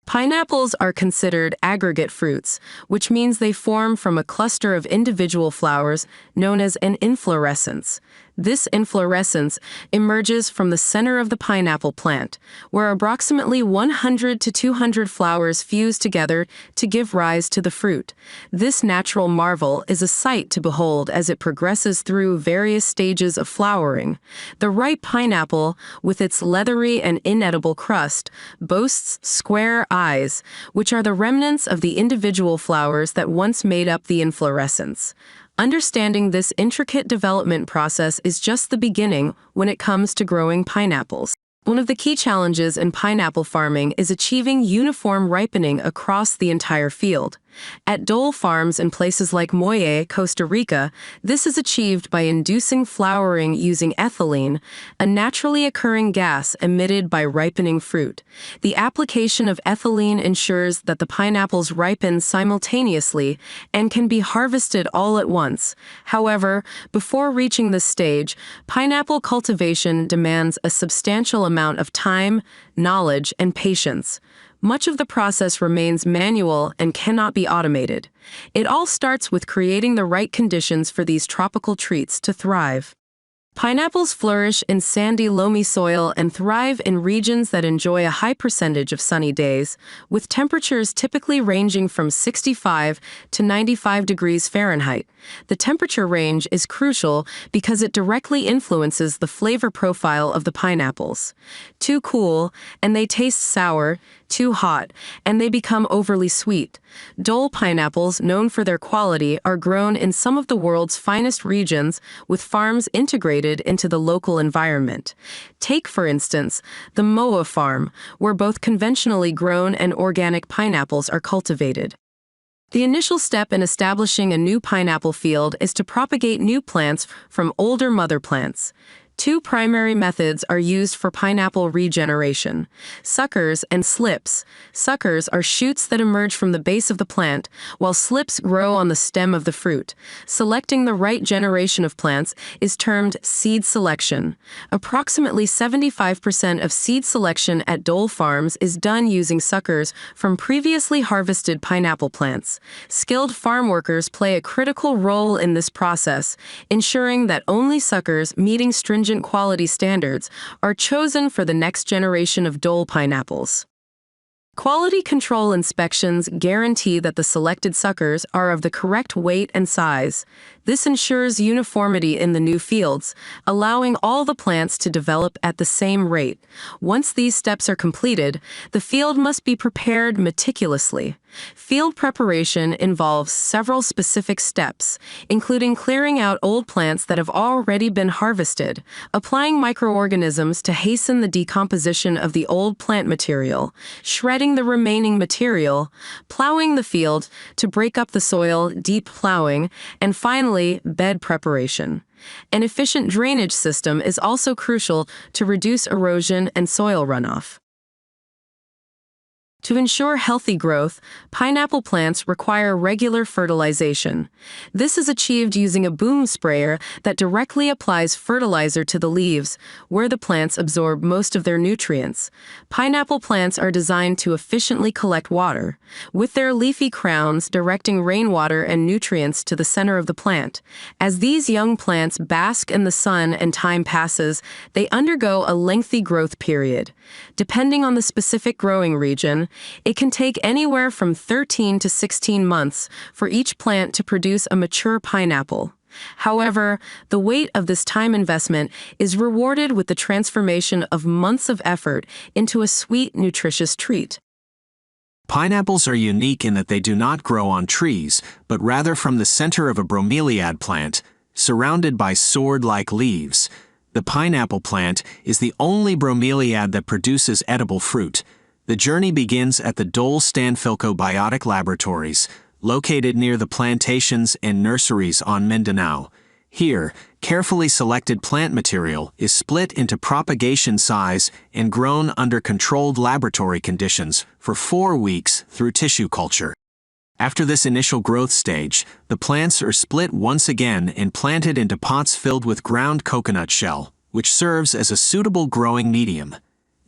Pineapples are considered aggregate fruits, which means they form from a cluster of individual flowers known as an inflorescence. This inflorescence emerges from the center of the pineapple plant, where approximately 100 to 200 flowers fuse together to give rise to the fruit. This natural marvel is a sight to behold as it progresses through various stages of flowering. The ripe pineapple, with its leathery and inedible crust, boasts square eyes, which are the remnants of the individual flowers that once made up the inflorescence. Understanding this intricate development process is just the beginning when it comes to growing pineapples. One of the key challenges in pineapple farming is achieving uniform ripening across the entire field. At Dole farms in places like Moye, Costa Rica, this is achieved by inducing flowering using ethylene, a naturally occurring gas emitted by ripening fruit. The application of ethylene ensures that the pineapples ripen simultaneously and can be harvested all at once. However, before reaching this stage, pineapple cultivation demands a substantial amount of time, knowledge, and patience. Much of the process remains manual and cannot be automated. It all starts with creating the right conditions for these tropical treats to thrive. Pineapples flourish in sandy, loamy soil and thrive in regions that enjoy a high percentage of sunny days, with temperatures typically ranging from 65 to 95 degrees Fahrenheit. The temperature range is crucial because it directly influences the flavor profile of the pineapples. Too cool, and they taste sour. Too hot, and they become overly sweet. Dole pineapples, known for their quality, are grown in some of the world's finest regions, with farms integrated into the local environment. Take, for instance, the Moa farm, where both conventionally grown and organic pineapples are cultivated. The initial step in establishing a new pineapple field is to propagate new plants from older mother plants. Two primary methods are used for pineapple regeneration: suckers and slips. Suckers are shoots that emerge from the base of the plant, while slips grow on the stem of the fruit. Selecting the right generation of plants is termed seed selection. Approximately 75% of seed selection at Dole farms is done using suckers from previously harvested pineapple plants. Skilled farm workers play a critical role in this process, ensuring that only suckers meeting stringent quality standards are chosen for the next generation of Dole pineapples. Quality control inspections guarantee that the selected suckers are of the correct weight and size. This ensures uniformity in the new fields, allowing all the plants to develop at the same rate. Once these steps are completed, the field must be prepared meticulously. Field preparation involves several specific steps, including clearing out old plants that have already been harvested, applying microorganisms to hasten the decomposition of the old plant material, shredding the remaining material, plowing the field to break up the soil, deep plowing, and finally, bed preparation. An efficient drainage system is also crucial to reduce erosion and soil runoff. To ensure healthy growth, pineapple plants require regular fertilization. This is achieved using a boom sprayer that directly applies fertilizer to the leaves, where the plants absorb most of their nutrients. Pineapple plants are designed to efficiently collect water, with their leafy crowns directing rainwater and nutrients to the center of the plant. As these young plants bask in the sun and time passes, they undergo a lengthy growth period. Depending on the specific growing region, it can take anywhere from 13 to 16 months for each plant to produce a mature pineapple. However, the weight of this time investment is rewarded with the transformation of months of effort into a sweet, nutritious treat. Pineapples are unique in that they do not grow on trees, but rather from the center of a bromeliad plant, surrounded by sword-like leaves. The pineapple plant is the only bromeliad that produces edible fruit. The journey begins at the Dole Stanfilco Biotic Laboratories, located near the plantations and nurseries on Mindanao. Here, carefully selected plant material is split into propagation size and grown under controlled laboratory conditions for 4 weeks through tissue culture. After this initial growth stage, the plants are split once again and planted into pots filled with ground coconut shell, which serves as a suitable growing medium.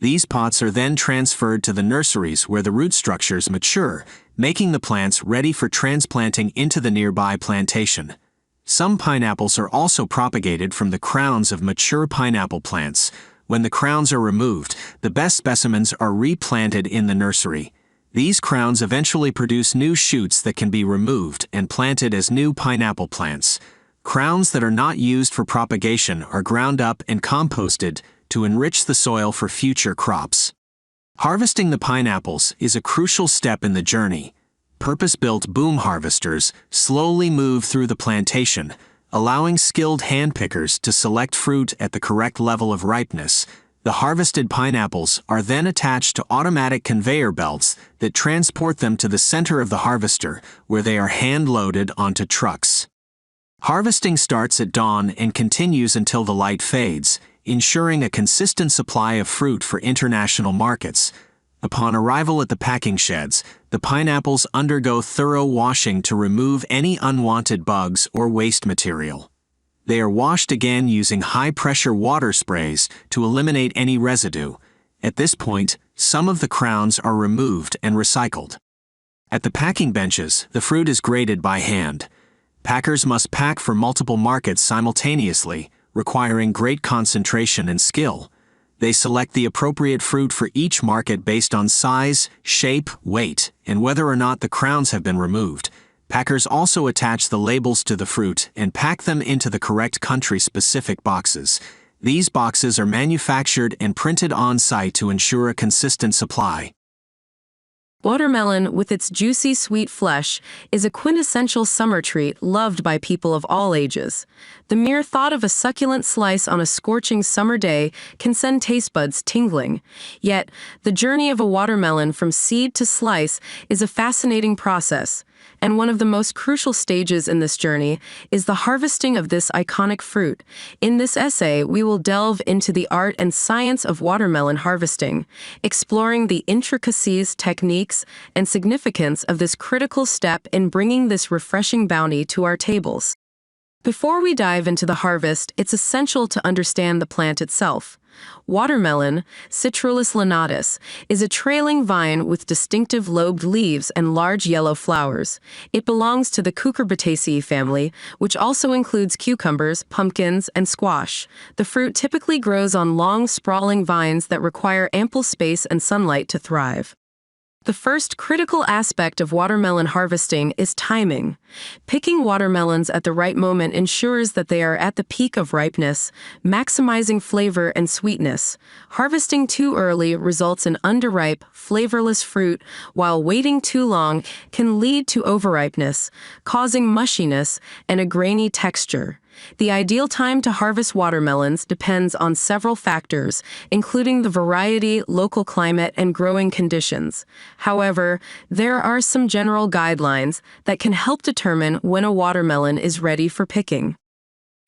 These pots are then transferred to the nurseries where the root structures mature, making the plants ready for transplanting into the nearby plantation. Some pineapples are also propagated from the crowns of mature pineapple plants. When the crowns are removed, the best specimens are replanted in the nursery. These crowns eventually produce new shoots that can be removed and planted as new pineapple plants. Crowns that are not used for propagation are ground up and composted to enrich the soil for future crops. Harvesting the pineapples is a crucial step in the journey. Purpose-built boom harvesters slowly move through the plantation, allowing skilled handpickers to select fruit at the correct level of ripeness. The harvested pineapples are then attached to automatic conveyor belts that transport them to the center of the harvester, where they are hand-loaded onto trucks. Harvesting starts at dawn and continues until the light fades, ensuring a consistent supply of fruit for international markets. Upon arrival at the packing sheds, the pineapples undergo thorough washing to remove any unwanted bugs or waste material. They are washed again using high-pressure water sprays to eliminate any residue. At this point, some of the crowns are removed and recycled. At the packing benches, the fruit is graded by hand. Packers must pack for multiple markets simultaneously, requiring great concentration and skill. They select the appropriate fruit for each market based on size, shape, weight, and whether or not the crowns have been removed. Packers also attach the labels to the fruit and pack them into the correct country-specific boxes. These boxes are manufactured and printed on-site to ensure a consistent supply. Watermelon, with its juicy, sweet flesh, is a quintessential summer treat loved by people of all ages. The mere thought of a succulent slice on a scorching summer day can send taste buds tingling. Yet, the journey of a watermelon from seed to slice is a fascinating process, and one of the most crucial stages in this journey is the harvesting of this iconic fruit. In this essay, we will delve into the art and science of watermelon harvesting, exploring the intricacies, techniques, and significance of this critical step in bringing this refreshing bounty to our tables. Before we dive into the harvest, it's essential to understand the plant itself. Watermelon, Citrullus lanatus, is a trailing vine with distinctive lobed leaves and large yellow flowers. It belongs to the Cucurbitaceae family, which also includes cucumbers, pumpkins, and squash. The fruit typically grows on long, sprawling vines that require ample space and sunlight to thrive. The first critical aspect of watermelon harvesting is timing. Picking watermelons at the right moment ensures that they are at the peak of ripeness, maximizing flavor and sweetness. Harvesting too early results in underripe, flavorless fruit, while waiting too long can lead to overripeness, causing mushiness and a grainy texture. The ideal time to harvest watermelons depends on several factors, including the variety, local climate, and growing conditions. However, there are some general guidelines that can help determine when a watermelon is ready for picking.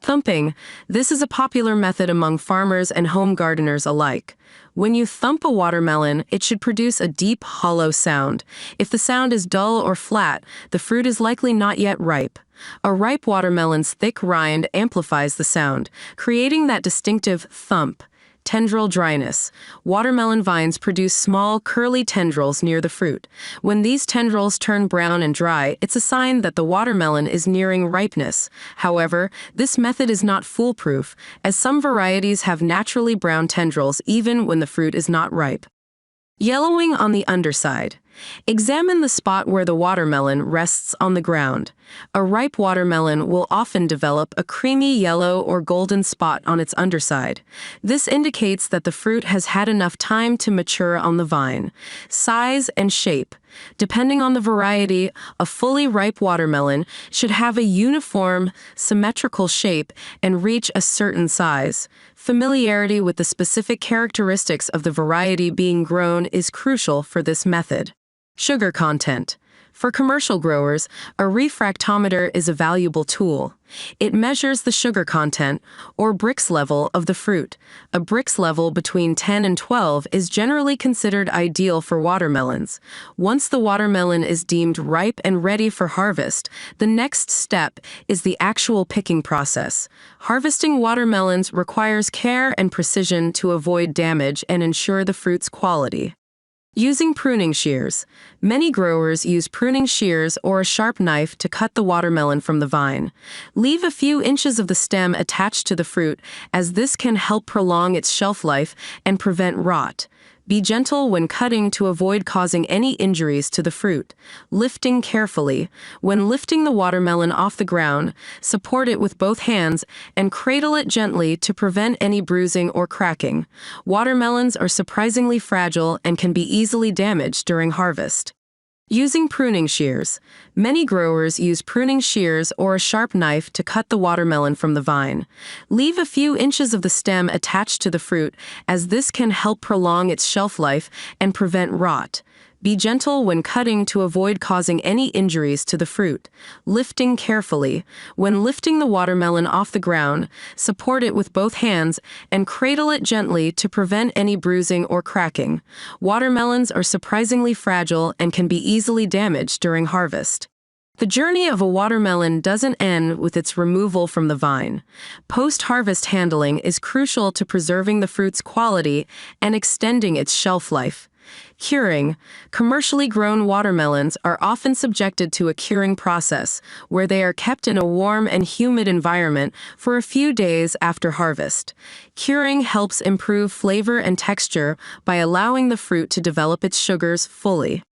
Thumping. This is a popular method among farmers and home gardeners alike. When you thump a watermelon, it should produce a deep, hollow sound. If the sound is dull or flat, the fruit is likely not yet ripe. A ripe watermelon's thick rind amplifies the sound, creating that distinctive thump. Tendril dryness. Watermelon vines produce small, curly tendrils near the fruit. When these tendrils turn brown and dry, it's a sign that the watermelon is nearing ripeness. However, this method is not foolproof, as some varieties have naturally brown tendrils even when the fruit is not ripe. Yellowing on the underside. Examine the spot where the watermelon rests on the ground. A ripe watermelon will often develop a creamy yellow or golden spot on its underside. This indicates that the fruit has had enough time to mature on the vine. Size and shape. Depending on the variety, a fully ripe watermelon should have a uniform, symmetrical shape and reach a certain size. Familiarity with the specific characteristics of the variety being grown is crucial for this method. Sugar content. For commercial growers, a refractometer is a valuable tool. It measures the sugar content, or Brix level, of the fruit. A Brix level between 10 and 12 is generally considered ideal for watermelons. Once the watermelon is deemed ripe and ready for harvest, the next step is the actual picking process. Harvesting watermelons requires care and precision to avoid damage and ensure the fruit's quality. Using pruning shears. Many growers use pruning shears or a sharp knife to cut the watermelon from the vine. Leave a few inches of the stem attached to the fruit, as this can help prolong its shelf life and prevent rot. Be gentle when cutting to avoid causing any injuries to the fruit. Lifting carefully. When lifting the watermelon off the ground, support it with both hands and cradle it gently to prevent any bruising or cracking. Watermelons are surprisingly fragile and can be easily damaged during harvest. Using pruning shears. Many growers use pruning shears or a sharp knife to cut the watermelon from the vine. Leave a few inches of the stem attached to the fruit, as this can help prolong its shelf life and prevent rot. Be gentle when cutting to avoid causing any injuries to the fruit. Lifting carefully. When lifting the watermelon off the ground, support it with both hands and cradle it gently to prevent any bruising or cracking. Watermelons are surprisingly fragile and can be easily damaged during harvest. The journey of a watermelon doesn't end with its removal from the vine. Post-harvest handling is crucial to preserving the fruit's quality and extending its shelf life. Curing. Commercially grown watermelons are often subjected to a curing process, where they are kept in a warm and humid environment for a few days after harvest. Curing helps improve flavor and texture by allowing the fruit to develop its sugars fully.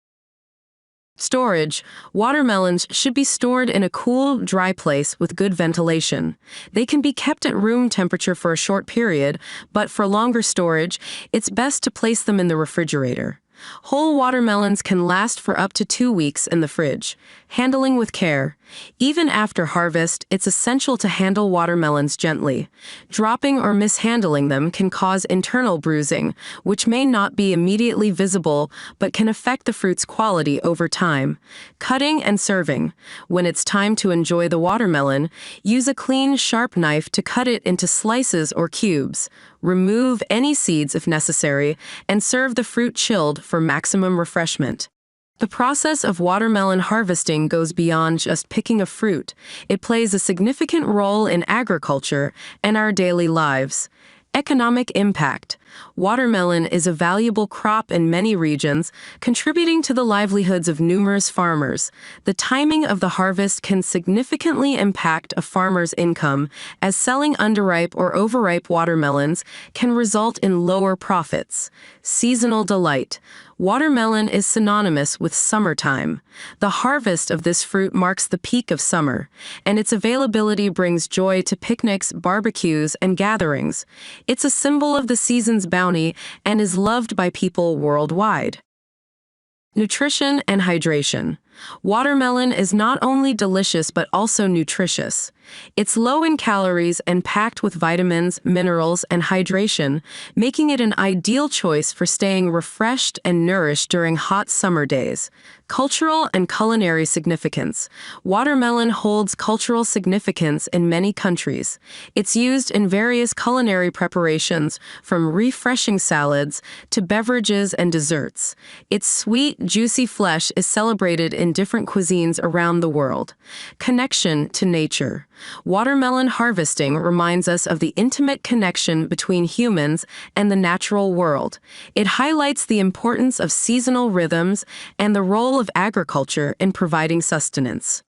Storage. Watermelons should be stored in a cool, dry place with good ventilation. They can be kept at room temperature for a short period, but for longer storage, it's best to place them in the refrigerator. Whole watermelons can last for up to 2 weeks in the fridge. Handling with care. Even after harvest, it's essential to handle watermelons gently. Dropping or mishandling them can cause internal bruising, which may not be immediately visible but can affect the fruit's quality over time. Cutting and serving. When it's time to enjoy the watermelon, use a clean, sharp knife to cut it into slices or cubes. Remove any seeds if necessary, and serve the fruit chilled for maximum refreshment. The process of watermelon harvesting goes beyond just picking a fruit. It plays a significant role in agriculture and our daily lives. Economic impact. Watermelon is a valuable crop in many regions, contributing to the livelihoods of numerous farmers. The timing of the harvest can significantly impact a farmer's income, as selling underripe or overripe watermelons can result in lower profits. Seasonal delight. Watermelon is synonymous with summertime. The harvest of this fruit marks the peak of summer, and its availability brings joy to picnics, barbecues, and gatherings. It's a symbol of the season's bounty and is loved by people worldwide. Nutrition and hydration. Watermelon is not only delicious but also nutritious. It's low in calories and packed with vitamins, minerals, and hydration, making it an ideal choice for staying refreshed and nourished during hot summer days. Cultural and culinary significance. Watermelon holds cultural significance in many countries. It's used in various culinary preparations, from refreshing salads to beverages and desserts. Its sweet, juicy flesh is celebrated in different cuisines around the world. Connection to nature. Watermelon harvesting reminds us of the intimate connection between humans and the natural world. It highlights the importance of seasonal rhythms and the role of agriculture in providing sustenance.